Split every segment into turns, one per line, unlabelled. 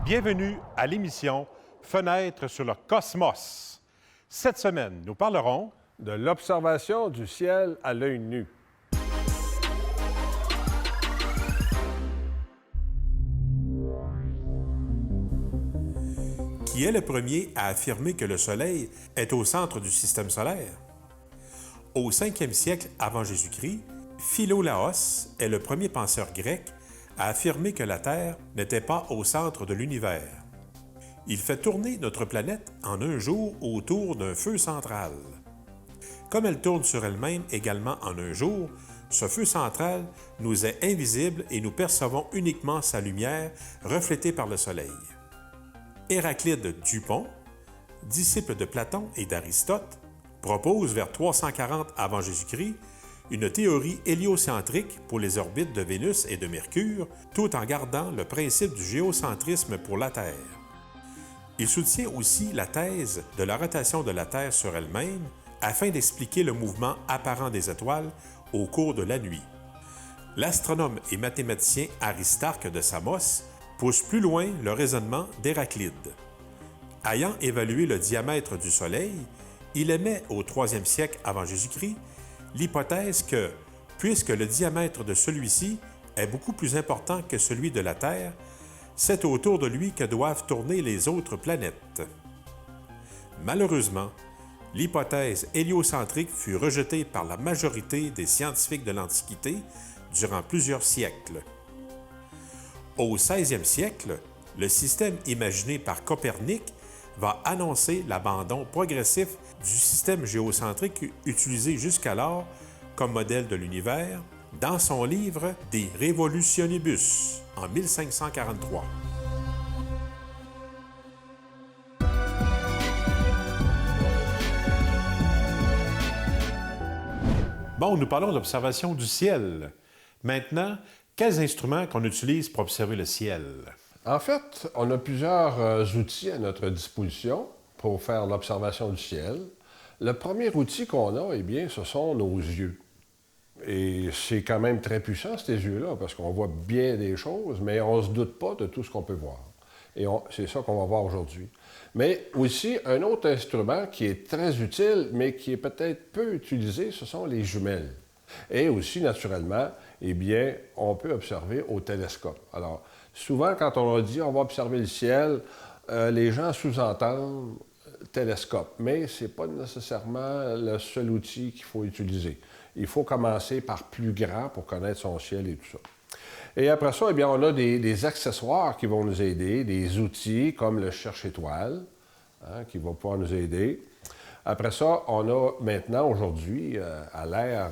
Bienvenue à l'émission Fenêtre sur le cosmos. Cette semaine, nous parlerons
de l'observation du ciel à l'œil nu.
Qui est le premier à affirmer que le Soleil est au centre du système solaire? Au 5e siècle avant Jésus-Christ, Philolaos est le premier penseur grec à affirmer que la Terre n'était pas au centre de l'univers. Il fait tourner notre planète en un jour autour d'un feu central. Comme elle tourne sur elle-même également en un jour, ce feu central nous est invisible et nous percevons uniquement sa lumière reflétée par le Soleil. Héraclide Dupont, disciple de Platon et d'Aristote, propose vers 340 avant Jésus-Christ une théorie héliocentrique pour les orbites de Vénus et de Mercure, tout en gardant le principe du géocentrisme pour la Terre. Il soutient aussi la thèse de la rotation de la Terre sur elle-même afin d'expliquer le mouvement apparent des étoiles au cours de la nuit. L'astronome et mathématicien Aristarque de Samos pousse plus loin le raisonnement d'Héraclide. Ayant évalué le diamètre du Soleil, il émet au 3e siècle avant Jésus-Christ l'hypothèse que, puisque le diamètre de celui-ci est beaucoup plus important que celui de la Terre, c'est autour de lui que doivent tourner les autres planètes. Malheureusement, l'hypothèse héliocentrique fut rejetée par la majorité des scientifiques de l'Antiquité durant plusieurs siècles. Au 16e siècle, le système imaginé par Copernic va annoncer l'abandon progressif du système géocentrique utilisé jusqu'alors comme modèle de l'univers dans son livre De Revolutionibus en 1543.
Bon, nous parlons de l'observation du ciel. Maintenant, quels instruments qu'on utilise pour observer le ciel?
En fait, on a plusieurs outils à notre disposition pour faire l'observation du ciel. Le premier outil qu'on a, eh bien, ce sont nos yeux. Et c'est quand même très puissant, ces yeux-là, parce qu'on voit bien des choses, mais on ne se doute pas de tout ce qu'on peut voir. Et c'est ça qu'on va voir aujourd'hui. Mais aussi, un autre instrument qui est très utile, mais qui est peut-être peu utilisé, ce sont les jumelles. Et aussi, naturellement, eh bien, on peut observer au télescope. Alors, souvent, quand on a dit on va observer le ciel, les gens sous-entendent télescope, mais ce n'est pas nécessairement le seul outil qu'il faut utiliser. Il faut commencer par plus grand pour connaître son ciel et tout ça. Et après ça, eh bien, on a des accessoires qui vont nous aider, des outils comme le cherche-étoile, qui va pouvoir nous aider. Après ça, on a maintenant, aujourd'hui, à l'ère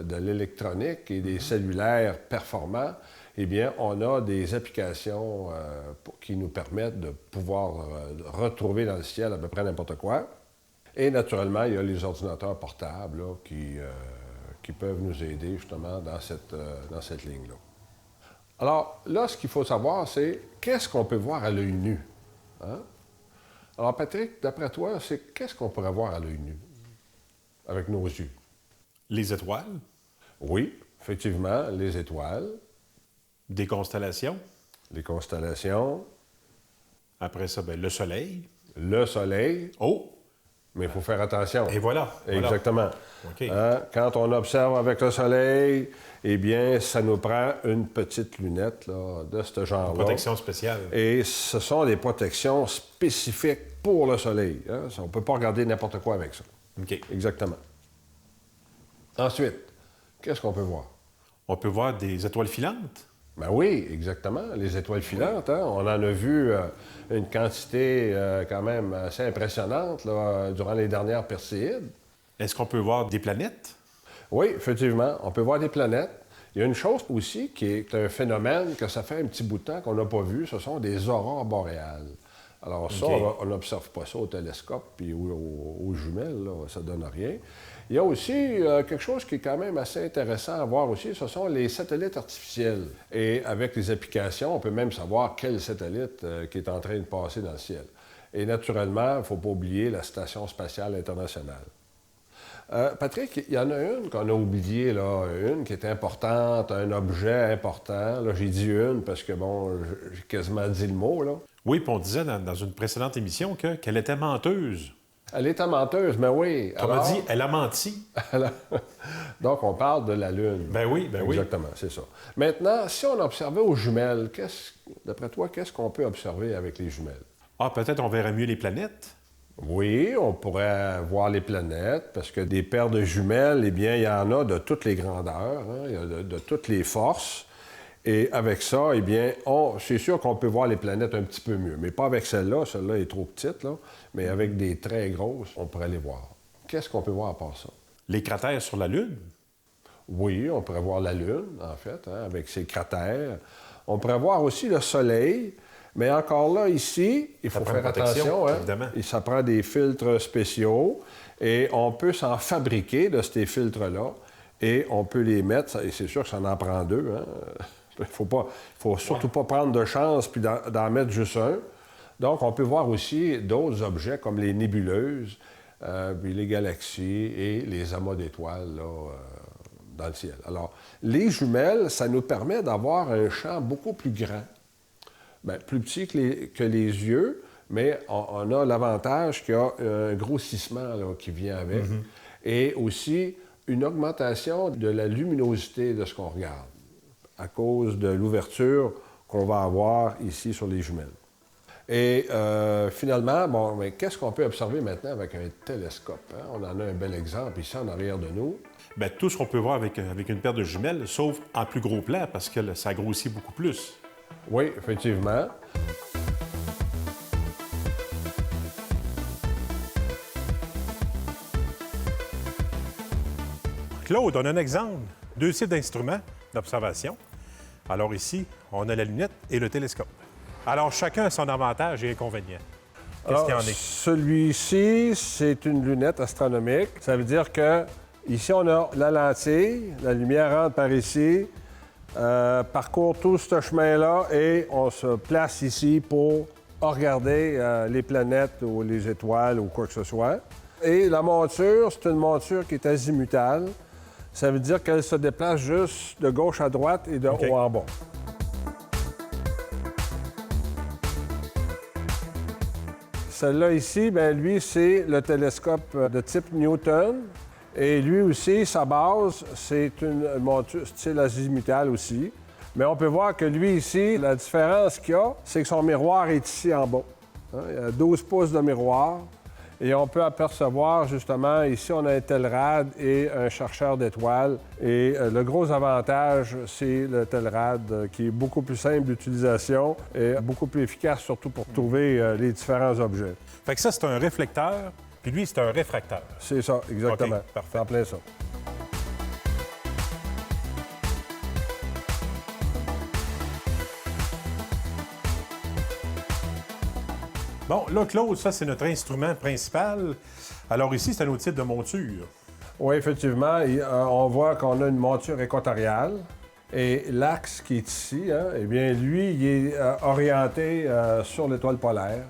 de l'électronique et des cellulaires performants, eh bien, on a des applications qui nous permettent de pouvoir retrouver dans le ciel à peu près n'importe quoi. Et naturellement, il y a les ordinateurs portables là, qui peuvent nous aider justement dans cette ligne-là. Alors là, ce qu'il faut savoir, c'est qu'est-ce qu'on peut voir à l'œil nu? Hein? Alors Patrick, d'après toi, qu'est-ce qu'on pourrait voir à l'œil nu avec nos yeux?
Les étoiles?
Oui, effectivement, les étoiles.
Des constellations?
Les constellations.
Après ça, bien, le Soleil.
Le Soleil.
Oh!
Mais il faut faire attention.
Et voilà.
Exactement.
Okay.
Quand on observe avec le Soleil, eh bien, ça nous prend une petite lunette là, de ce genre-là.
Une protection spéciale.
Et ce sont des protections spécifiques pour le Soleil. Hein? On ne peut pas regarder n'importe quoi avec ça.
OK.
Exactement. Ensuite, qu'est-ce qu'on peut voir?
On peut voir des étoiles filantes?
Ben oui, exactement. Les étoiles filantes, hein? On en a vu une quantité quand même assez impressionnante là, durant les dernières Perséides.
Est-ce qu'on peut voir des planètes?
Oui, effectivement, on peut voir des planètes. Il y a une chose aussi qui est un phénomène que ça fait un petit bout de temps qu'on n'a pas vu, ce sont des aurores boréales. Alors ça,
okay.
on n'observe pas ça au télescope puis aux jumelles, là, ça ne donne rien. Il y a aussi quelque chose qui est quand même assez intéressant à voir aussi, ce sont les satellites artificiels. Et avec les applications, on peut même savoir quel satellite qui est en train de passer dans le ciel. Et naturellement, il ne faut pas oublier la Station spatiale internationale. Patrick, il y en a une qu'on a oubliée, là, une qui est importante, un objet important. Là, j'ai dit une parce que, bon, j'ai quasiment dit le mot, là.
Oui, puis on disait dans une précédente émission qu'elle était menteuse.
Elle était menteuse, mais oui.
Comme on dit, elle a menti.
Donc, on parle de la Lune.
Ben oui.
Exactement, c'est ça. Maintenant, si on observait aux jumelles, d'après toi, qu'est-ce qu'on peut observer avec les jumelles?
Ah, peut-être on verrait mieux les planètes.
Oui, on pourrait voir les planètes, parce que des paires de jumelles, eh bien, il y en a de toutes les grandeurs, hein, il y a de toutes les forces. Et avec ça, eh bien, c'est sûr qu'on peut voir les planètes un petit peu mieux, mais pas avec celle-là. Celle-là est trop petite, là. Mais avec des très grosses, on pourrait les voir. Qu'est-ce qu'on peut voir à part ça?
Les cratères sur la Lune.
Oui, on pourrait voir la Lune, en fait, hein, avec ses cratères. On pourrait voir aussi le Soleil, mais encore là, ici, il faut faire attention. Hein?
Évidemment.
Et ça prend des filtres spéciaux et on peut s'en fabriquer de ces filtres-là et on peut les mettre, et c'est sûr que ça en prend deux. Hein? Il ne faut surtout pas prendre de chance puis d'en mettre juste un. Donc, on peut voir aussi d'autres objets comme les nébuleuses, puis les galaxies et les amas d'étoiles là, dans le ciel. Alors, les jumelles, ça nous permet d'avoir un champ beaucoup plus grand. Bien, plus petit que les yeux, mais on a l'avantage qu'il y a un grossissement là, qui vient avec, et aussi une augmentation de la luminosité de ce qu'on regarde, à cause de l'ouverture qu'on va avoir ici sur les jumelles. Et finalement, bon, mais qu'est-ce qu'on peut observer maintenant avec un télescope? Hein? On en a un bel exemple ici en arrière de nous.
Bien, tout ce qu'on peut voir avec une paire de jumelles, sauf en plus gros plan, parce que ça grossit beaucoup plus.
Oui, effectivement.
Claude, on a un exemple. 2 types d'instruments d'observation. Alors ici, on a la lunette et le télescope. Alors, chacun a son avantage et inconvénient. Qu'est-ce qu'il y en est?
Celui-ci, c'est une lunette astronomique. Ça veut dire que ici, on a la lentille, la lumière rentre par ici, parcourt tout ce chemin-là et on se place ici pour regarder les planètes ou les étoiles ou quoi que ce soit. Et la monture, c'est une monture qui est azimutale. Ça veut dire qu'elle se déplace juste de gauche à droite et de haut en bas. Celle-là ici, bien, lui, c'est le télescope de type Newton. Et lui aussi, sa base, c'est une monture style azimutale aussi. Mais on peut voir que lui ici, la différence qu'il y a, c'est que son miroir est ici en bas. Hein? Il y a 12 pouces de miroir. Et on peut apercevoir, justement, ici, on a un Telrad et un chercheur d'étoiles. Et le gros avantage, c'est le Telrad, qui est beaucoup plus simple d'utilisation et beaucoup plus efficace, surtout pour trouver les différents objets.
Fait que ça, c'est un réflecteur, puis lui, c'est un réfracteur.
C'est ça, exactement.
OK, parfait.
C'est en plein ça.
Bon, là, Claude, ça, c'est notre instrument principal. Alors ici, c'est un autre type de monture.
Oui, effectivement. On voit qu'on a une monture équatoriale. Et l'axe qui est ici, hein, eh bien, lui, il est orienté sur l'étoile polaire.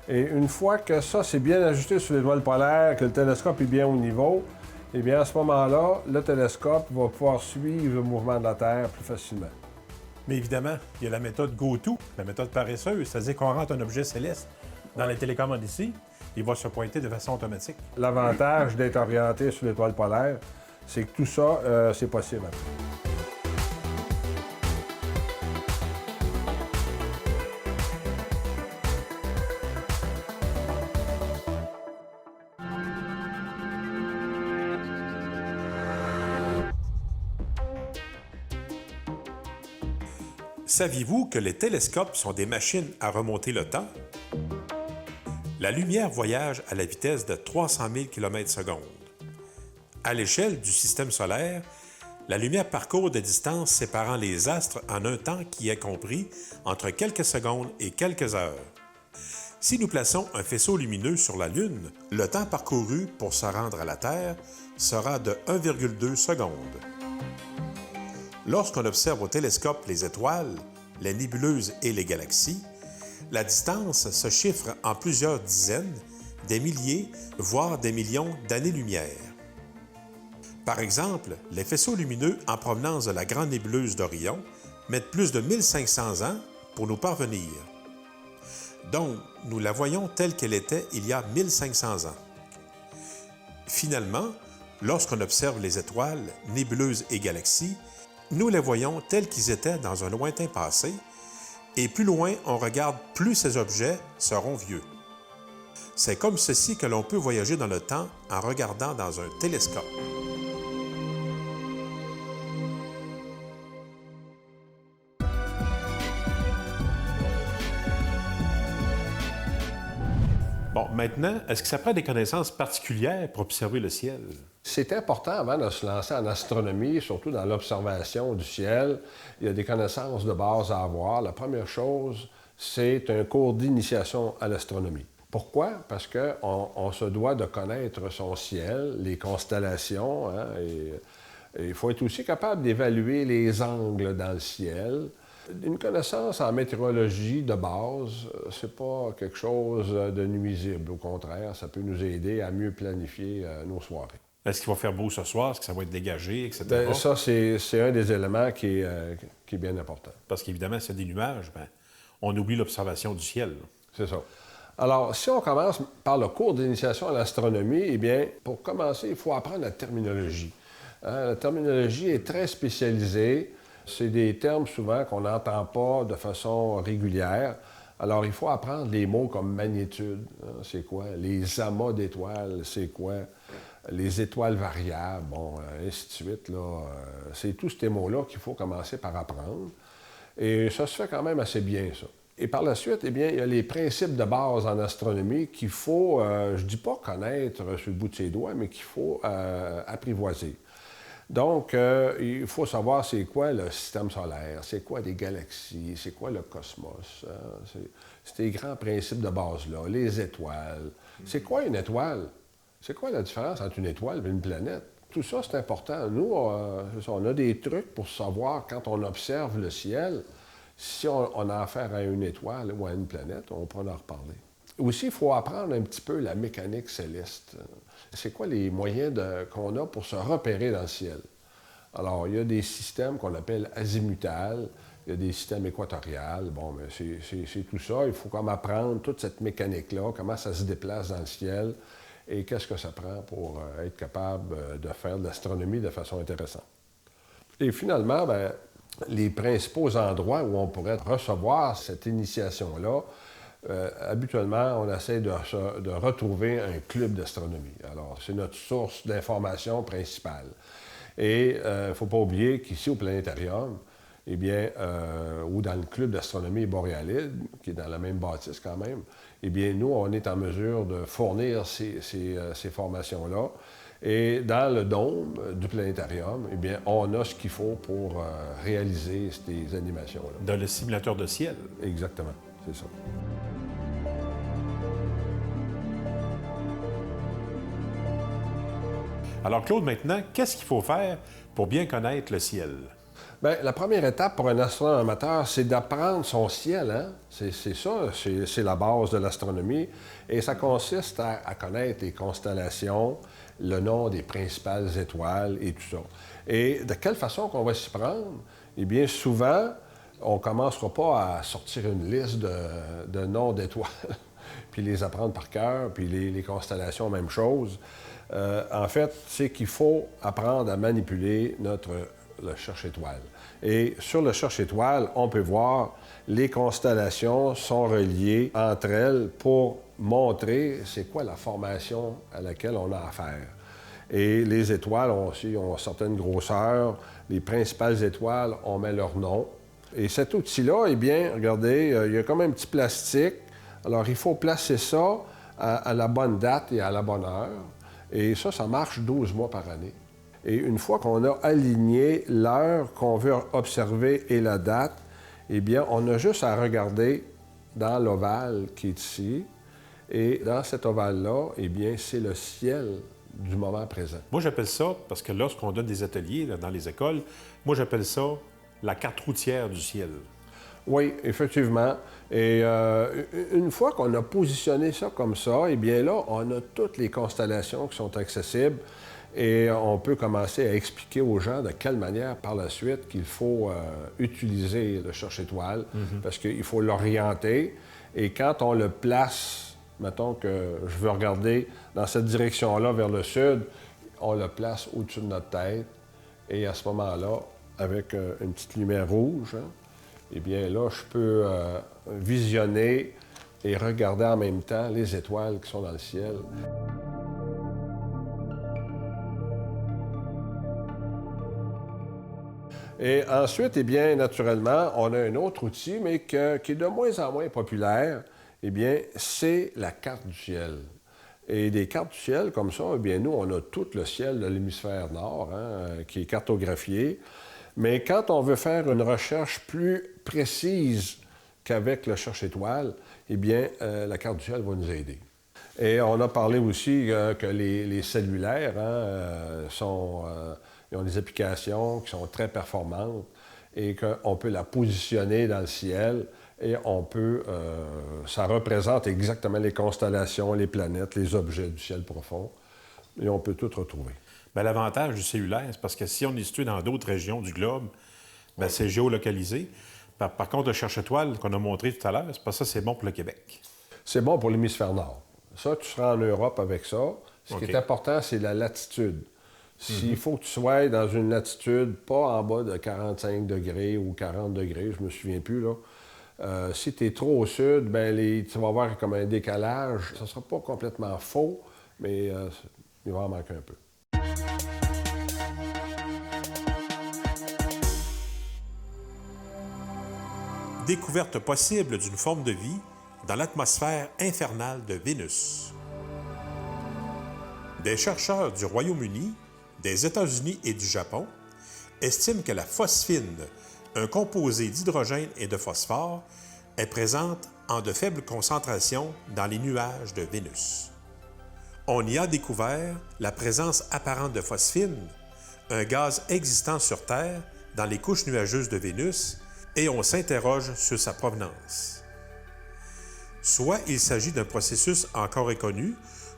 Et une fois que ça, c'est bien ajusté sur l'étoile polaire, que le télescope est bien au niveau, eh bien, à ce moment-là, le télescope va pouvoir suivre le mouvement de la Terre plus facilement.
Mais évidemment, il y a la méthode GoTo, la méthode paresseuse, c'est-à-dire qu'on rentre un objet céleste dans les télécommandes ici, il va se pointer de façon automatique.
L'avantage d'être orienté sur l'étoile polaire, c'est que tout ça, c'est possible.
Saviez-vous que les télescopes sont des machines à remonter le temps? La lumière voyage à la vitesse de 300 000 km/s. À l'échelle du système solaire, la lumière parcourt des distances séparant les astres en un temps qui est compris entre quelques secondes et quelques heures. Si nous plaçons un faisceau lumineux sur la Lune, le temps parcouru pour se rendre à la Terre sera de 1,2 secondes. Lorsqu'on observe au télescope les étoiles, les nébuleuses et les galaxies, la distance se chiffre en plusieurs dizaines, des milliers, voire des millions d'années-lumière. Par exemple, les faisceaux lumineux en provenance de la grande nébuleuse d'Orion mettent plus de 1500 ans pour nous parvenir. Donc, nous la voyons telle qu'elle était il y a 1500 ans. Finalement, lorsqu'on observe les étoiles, nébuleuses et galaxies, nous les voyons tels qu'ils étaient dans un lointain passé, et plus loin on regarde, plus ces objets seront vieux. C'est comme ceci que l'on peut voyager dans le temps en regardant dans un télescope. Bon, maintenant, est-ce que ça prend des connaissances particulières pour observer le ciel?
C'est important avant de se lancer en astronomie, surtout dans l'observation du ciel. Il y a des connaissances de base à avoir. La première chose, c'est un cours d'initiation à l'astronomie. Pourquoi? Parce qu'on se doit de connaître son ciel, les constellations, hein, et il faut être aussi capable d'évaluer les angles dans le ciel. Une connaissance en météorologie de base, c'est pas quelque chose de nuisible. Au contraire, ça peut nous aider à mieux planifier nos soirées.
Est-ce qu'il va faire beau ce soir? Est-ce que ça va être dégagé, etc.?
Bien, ça, c'est un des éléments qui est bien important.
Parce qu'évidemment, s'il y a des nuages, bien, on oublie l'observation du ciel.
C'est ça. Alors, si on commence par le cours d'initiation à l'astronomie, eh bien, pour commencer, il faut apprendre la terminologie. Hein, la terminologie est très spécialisée. C'est des termes souvent qu'on n'entend pas de façon régulière. Alors, il faut apprendre des mots comme magnitude. Hein, c'est quoi? Les amas d'étoiles, c'est quoi? Les étoiles variables, bon, ainsi de suite. Là, c'est tous ces mots-là qu'il faut commencer par apprendre. Et ça se fait quand même assez bien, ça. Et par la suite, eh bien, il y a les principes de base en astronomie qu'il faut, je ne dis pas connaître sur le bout de ses doigts, mais qu'il faut apprivoiser. Donc, il faut savoir c'est quoi le système solaire, c'est quoi des galaxies, c'est quoi le cosmos. Hein? C'est des grands principes de base-là, les étoiles. C'est quoi une étoile? C'est quoi la différence entre une étoile et une planète? Tout ça, c'est important. Nous, on a des trucs pour savoir, quand on observe le ciel, si on a affaire à une étoile ou à une planète, on pourra en reparler. Aussi, il faut apprendre un petit peu la mécanique céleste. C'est quoi les moyens qu'on a pour se repérer dans le ciel? Alors, il y a des systèmes qu'on appelle azimutales, il y a des systèmes équatoriales. Bon, mais c'est tout ça. Il faut comme apprendre toute cette mécanique-là, comment ça se déplace dans le ciel et qu'est-ce que ça prend pour être capable de faire de l'astronomie de façon intéressante. Et finalement, bien, les principaux endroits où on pourrait recevoir cette initiation-là, habituellement, on essaie de retrouver un club d'astronomie. Alors, c'est notre source d'information principale. Et il ne faut pas oublier qu'ici, au planétarium, eh bien, ou dans le club d'astronomie boréalide, qui est dans la même bâtisse quand même, eh bien, nous, on est en mesure de fournir ces formations-là. Et dans le dôme du planétarium, eh bien, on a ce qu'il faut pour réaliser ces animations-là.
Dans le simulateur de ciel.
Exactement, c'est ça.
Alors, Claude, maintenant, qu'est-ce qu'il faut faire pour bien connaître le ciel?
Bien, la première étape pour un astronome amateur, c'est d'apprendre son ciel. Hein? C'est ça, c'est la base de l'astronomie. Et ça consiste à connaître les constellations, le nom des principales étoiles et tout ça. Et de quelle façon qu'on va s'y prendre? Eh bien, souvent, on ne commencera pas à sortir une liste de noms d'étoiles, puis les apprendre par cœur, puis les constellations, même chose. En fait, c'est qu'il faut apprendre à manipuler le cherche-étoile. Et sur le cherche-étoile, on peut voir les constellations sont reliées entre elles pour montrer c'est quoi la formation à laquelle on a affaire. Et les étoiles ont certaines grosseurs. Les principales étoiles, on met leur nom. Et cet outil-là, eh bien, regardez, il y a comme un petit plastique. Alors, il faut placer ça à la bonne date et à la bonne heure. Et ça marche 12 mois par année. Et une fois qu'on a aligné l'heure qu'on veut observer et la date, eh bien, on a juste à regarder dans l'ovale qui est ici. Et dans cet ovale-là, eh bien, c'est le ciel du moment présent.
Moi, j'appelle ça, parce que lorsqu'on donne des ateliers là, dans les écoles, moi, j'appelle ça la carte routière du ciel.
Oui, effectivement. Et une fois qu'on a positionné ça comme ça, eh bien là, on a toutes les constellations qui sont accessibles et on peut commencer à expliquer aux gens de quelle manière, par la suite, qu'il faut utiliser le cherche-étoile, parce qu'il faut l'orienter Et quand on le place, mettons que je veux regarder dans cette direction-là vers le sud, on le place au-dessus de notre tête. Et à ce moment-là, avec une petite lumière rouge, hein, eh bien là, je peux visionner et regarder en même temps les étoiles qui sont dans le ciel. Et ensuite, eh bien, naturellement, on a un autre outil, mais qui est de moins en moins populaire. Eh bien, c'est la carte du ciel. Et des cartes du ciel comme ça, eh bien, nous, on a tout le ciel de l'hémisphère nord, hein, qui est cartographié. Mais quand on veut faire une recherche plus précise qu'avec le cherche-étoile, eh bien, la carte du ciel va nous aider. Et on a parlé aussi que les cellulaires ils ont des applications qui sont très performantes et qu'on peut la positionner dans le ciel et ça représente exactement les constellations, les planètes, les objets du ciel profond et on peut tout retrouver.
Bien, l'avantage du cellulaire, c'est parce que si on est situé dans d'autres régions du globe, bien, c'est géolocalisé. Par contre, le cherche-étoile qu'on a montré tout à l'heure, c'est pas ça, c'est bon pour le Québec.
C'est bon pour l'hémisphère nord. Ça, tu seras en Europe avec ça. Ce qui est important, c'est la latitude. S'il faut que tu sois dans une latitude pas en bas de 45 degrés ou 40 degrés, je me souviens plus, là. Si tu es trop au sud, bien, tu vas avoir comme un décalage. Ça ne sera pas complètement faux, mais il va en manquer un peu.
Découverte possible d'une forme de vie dans l'atmosphère infernale de Vénus. Des chercheurs du Royaume-Uni, des États-Unis et du Japon estiment que la phosphine, un composé d'hydrogène et de phosphore, est présente en de faibles concentrations dans les nuages de Vénus. On y a découvert la présence apparente de phosphine, un gaz existant sur Terre dans les couches nuageuses de Vénus, et on s'interroge sur sa provenance. Soit il s'agit d'un processus encore inconnu,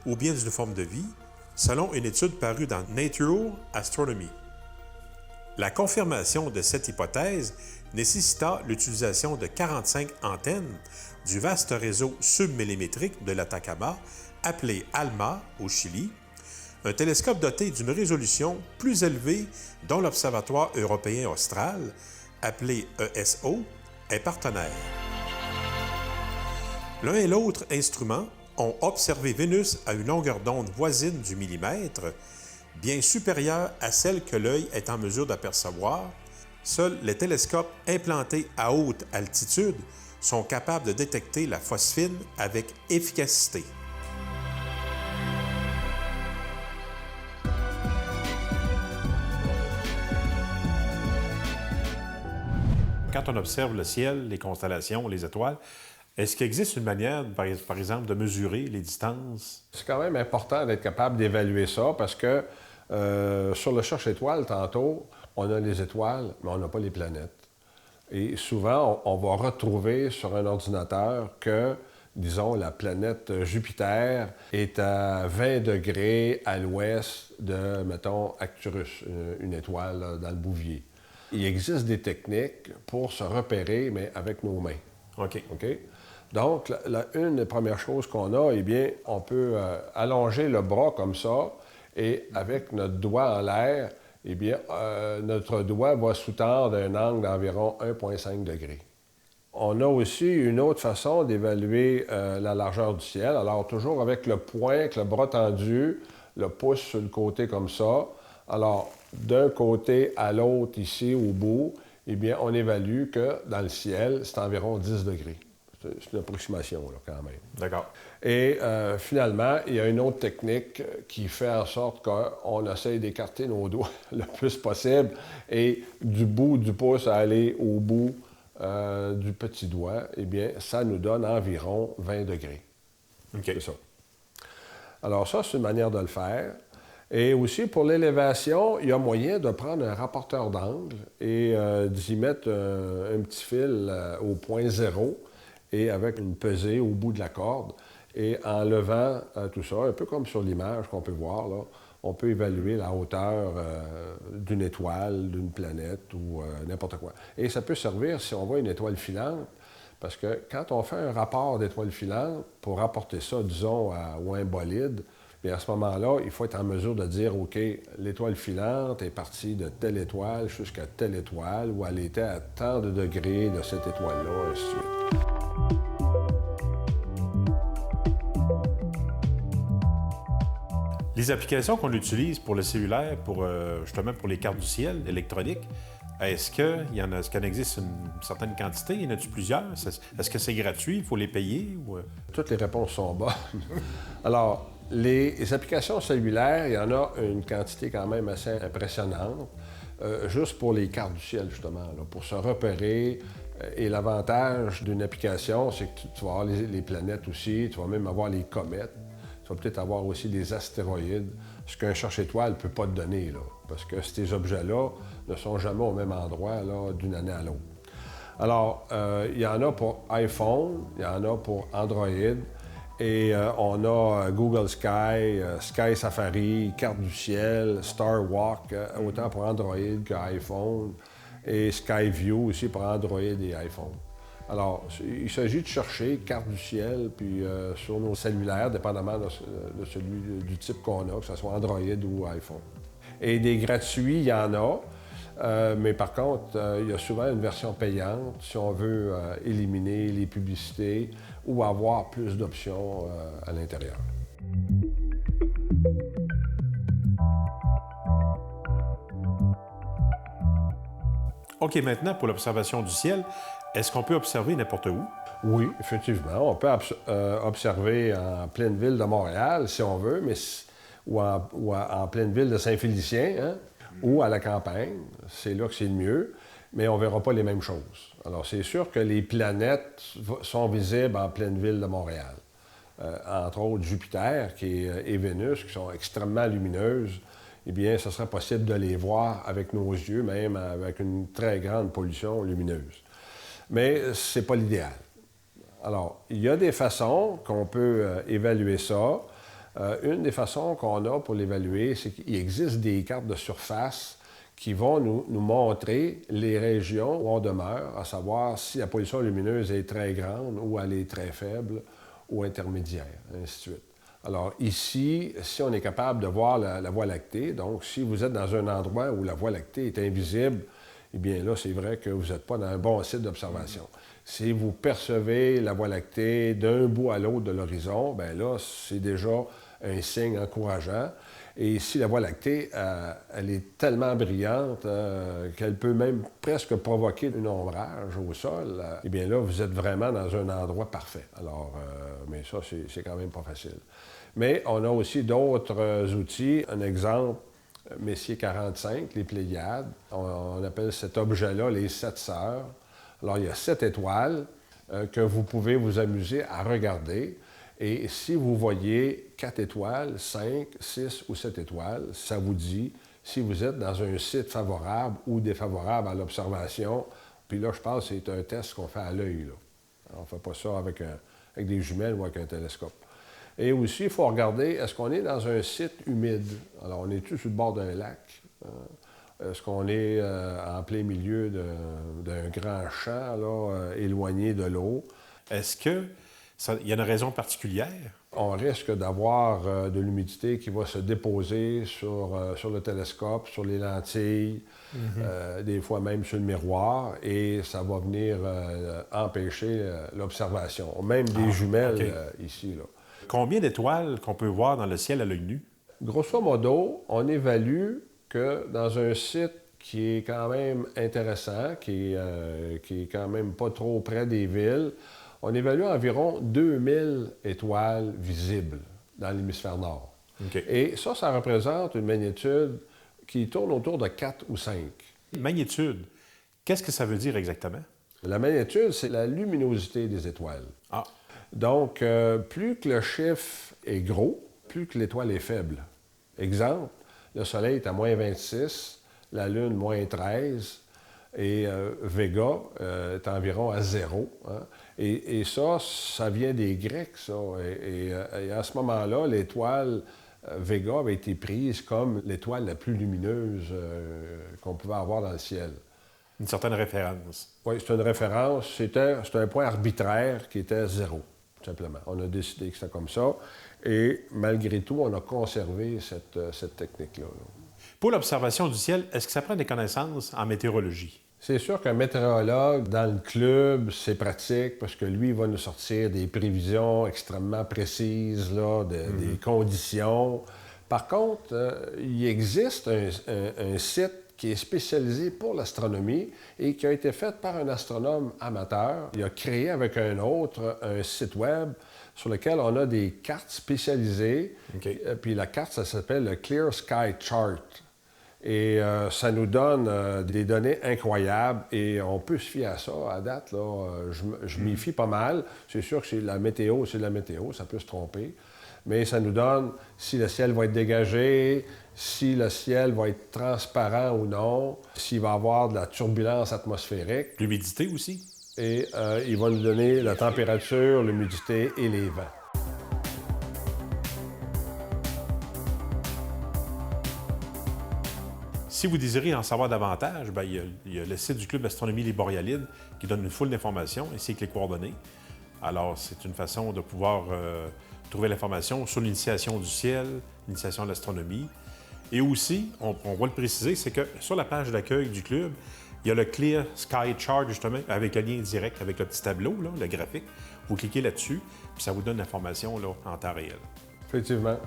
ou bien d'une forme de vie, selon une étude parue dans Nature Astronomy. La confirmation de cette hypothèse nécessita l'utilisation de 45 antennes du vaste réseau submillimétrique de l'Atacama, appelé ALMA au Chili, un télescope doté d'une résolution plus élevée dont l'Observatoire européen austral, appelé ESO, est partenaire. L'un et l'autre instrument ont observé Vénus à une longueur d'onde voisine du millimètre, bien supérieure à celle que l'œil est en mesure d'apercevoir. Seuls les télescopes implantés à haute altitude sont capables de détecter la phosphine avec efficacité. Quand on observe le ciel, les constellations, les étoiles, est-ce qu'il existe une manière, par exemple, de mesurer les distances?
C'est quand même important d'être capable d'évaluer ça parce que sur le cherche-étoile, tantôt, on a les étoiles, mais on n'a pas les planètes. Et souvent, on va retrouver sur un ordinateur que, disons, la planète Jupiter est à 20 degrés à l'ouest de, mettons, Arcturus, une étoile là, dans le Bouvier. Il existe des techniques pour se repérer, mais avec nos mains.
OK.
Donc, une des premières choses qu'on a, eh bien, on peut allonger le bras comme ça et avec notre doigt en l'air, eh bien, notre doigt va sous-tendre un angle d'environ 1,5 degrés. On a aussi une autre façon d'évaluer la largeur du ciel. Alors, toujours avec le poing, avec le bras tendu, le pouce sur le côté comme ça. Alors, d'un côté à l'autre, ici, au bout, eh bien, on évalue que dans le ciel, c'est environ 10 degrés. C'est une approximation, là, quand même.
D'accord.
Et finalement, il y a une autre technique qui fait en sorte qu'on essaye d'écarter nos doigts le plus possible et du bout du pouce à aller au bout du petit doigt, eh bien, ça nous donne environ 20 degrés.
OK.
C'est ça. Alors ça, c'est une manière de le faire. Et aussi, pour l'élévation, il y a moyen de prendre un rapporteur d'angle et d'y mettre un petit fil au point zéro et avec une pesée au bout de la corde. Et en levant tout ça, un peu comme sur l'image qu'on peut voir, là, on peut évaluer la hauteur d'une étoile, d'une planète ou n'importe quoi. Et ça peut servir, si on voit une étoile filante, Parce que quand on fait un rapport d'étoiles filantes, pour rapporter ça, disons, ou un bolide, bien à ce moment-là, il faut être en mesure de dire, OK, l'étoile filante est partie de telle étoile jusqu'à telle étoile, ou elle était à tant de degrés de cette étoile-là, ainsi de suite.
Les applications qu'on utilise pour le cellulaire, justement pour les cartes du ciel électroniques, est-ce qu'il en existe une certaine quantité? Y en a-t-il plusieurs? Est-ce que c'est gratuit? Il faut les payer? Ou...
Toutes les réponses sont bonnes. Alors, les applications cellulaires, il y en a une quantité quand même assez impressionnante, juste pour les cartes du ciel, justement, là, pour se repérer. Et l'avantage d'une application, c'est que tu vas avoir les planètes aussi, tu vas même avoir les comètes. Tu vas peut-être avoir aussi des astéroïdes, ce qu'un cherche-étoile ne peut pas te donner, là, parce que ces objets-là ne sont jamais au même endroit là, d'une année à l'autre. Alors, il y en a pour iPhone, il y en a pour Android, et on a Google Sky, Sky Safari, Carte du ciel, Star Walk, autant pour Android qu'iPhone, et Sky View aussi pour Android et iPhone. Alors, il s'agit de chercher carte du ciel, puis sur nos cellulaires, dépendamment de celui du type qu'on a, que ce soit Android ou iPhone. Et des gratuits, il y en a, mais par contre, il y a souvent une version payante si on veut éliminer les publicités ou avoir plus d'options à l'intérieur.
OK, maintenant, pour l'observation du ciel, est-ce qu'on peut observer n'importe où?
Oui, effectivement. On peut observer en pleine ville de Montréal, si on veut, mais ou en pleine ville de Saint-Félicien, hein, ou à la campagne. C'est là que c'est le mieux, mais on ne verra pas les mêmes choses. Alors, c'est sûr que les planètes sont visibles en pleine ville de Montréal. Entre autres, Jupiter et Vénus, qui sont extrêmement lumineuses, eh bien, ce serait possible de les voir avec nos yeux, même avec une très grande pollution lumineuse. Mais ce n'est pas l'idéal. Alors, il y a des façons qu'on peut évaluer ça. Une des façons qu'on a pour l'évaluer, c'est qu'il existe des cartes de surface qui vont nous montrer les régions où on demeure, à savoir si la pollution lumineuse est très grande ou elle est très faible ou intermédiaire, ainsi de suite. Alors ici, si on est capable de voir la Voie lactée, donc si vous êtes dans un endroit où la Voie lactée est invisible, eh bien là, c'est vrai que vous n'êtes pas dans un bon site d'observation. Si vous percevez la Voie lactée d'un bout à l'autre de l'horizon, bien là, c'est déjà un signe encourageant. Et si la Voie lactée, elle est tellement brillante qu'elle peut même presque provoquer un ombrage au sol, eh bien là, vous êtes vraiment dans un endroit parfait. Alors, mais ça, c'est quand même pas facile. Mais on a aussi d'autres outils. Un exemple, Messier 45, les Pléiades. On appelle cet objet-là les 7 sœurs. Alors, il y a 7 étoiles que vous pouvez vous amuser à regarder. Et si vous voyez 4 étoiles, 5, 6 ou 7 étoiles, ça vous dit si vous êtes dans un site favorable ou défavorable à l'observation. Puis là, je pense que c'est un test qu'on fait à l'œil. On ne fait pas ça avec des jumelles ou avec un télescope. Et aussi, il faut regarder, est-ce qu'on est dans un site humide? Alors, on est-tu sur le bord d'un lac? Est-ce qu'on est en plein milieu d'un grand champ, là, éloigné de l'eau?
Est-ce qu'il y a une raison particulière?
On risque d'avoir de l'humidité qui va se déposer sur le télescope, sur les lentilles, des fois même sur le miroir, et ça va venir empêcher l'observation. Même des jumelles ici, là.
Combien d'étoiles qu'on peut voir dans le ciel à l'œil nu?
Grosso modo, on évalue que dans un site qui est quand même intéressant, qui est quand même pas trop près des villes, on évalue environ 2000 étoiles visibles dans l'hémisphère nord.
Okay.
Et ça représente une magnitude qui tourne autour de 4 ou 5.
Magnitude, qu'est-ce que ça veut dire exactement?
La magnitude, c'est la luminosité des étoiles.
Ah.
Donc, plus que le chiffre est gros, plus que l'étoile est faible. Exemple, le Soleil est à moins 26, la Lune moins 13, et Vega est environ à 0. Hein? Et ça vient des Grecs, ça. Et à ce moment-là, l'étoile Vega avait été prise comme l'étoile la plus lumineuse qu'on pouvait avoir dans le ciel.
une certaine référence.
Oui, c'est une référence. C'est un point arbitraire qui était 0, tout simplement. On a décidé que c'était comme ça. Et malgré tout, on a conservé cette technique-là.
Pour l'observation du ciel, est-ce que ça prend des connaissances en météorologie?
C'est sûr qu'un météorologue, dans le club, c'est pratique parce que lui, il va nous sortir des prévisions extrêmement précises là, des conditions. Par contre, il existe un site qui est spécialisé pour l'astronomie et qui a été fait par un astronome amateur. Il a créé avec un autre un site web sur lequel on a des cartes spécialisées.
Okay.
Puis la carte, ça s'appelle le Clear Sky Chart. Et ça nous donne des données incroyables et on peut se fier à ça. À date, là, je m'y fie pas mal. C'est sûr que c'est la météo, ça peut se tromper. Mais ça nous donne si le ciel va être dégagé, si le ciel va être transparent ou non, s'il va y avoir de la turbulence atmosphérique.
L'humidité aussi?
Et il va nous donner la température, l'humidité et les vents.
Si vous désirez en savoir davantage, bien, il y a le site du Club Astronomie Les Boréalides qui donne une foule d'informations, ainsi que les coordonnées. Alors, c'est une façon de pouvoir trouver l'information sur l'initiation du ciel, l'initiation de l'astronomie. Et aussi, on va le préciser, c'est que sur la page d'accueil du club, il y a le Clear Sky Chart, justement, avec le lien direct avec le petit tableau, là, le graphique. Vous cliquez là-dessus, puis ça vous donne l'information là, en temps réel.
Effectivement.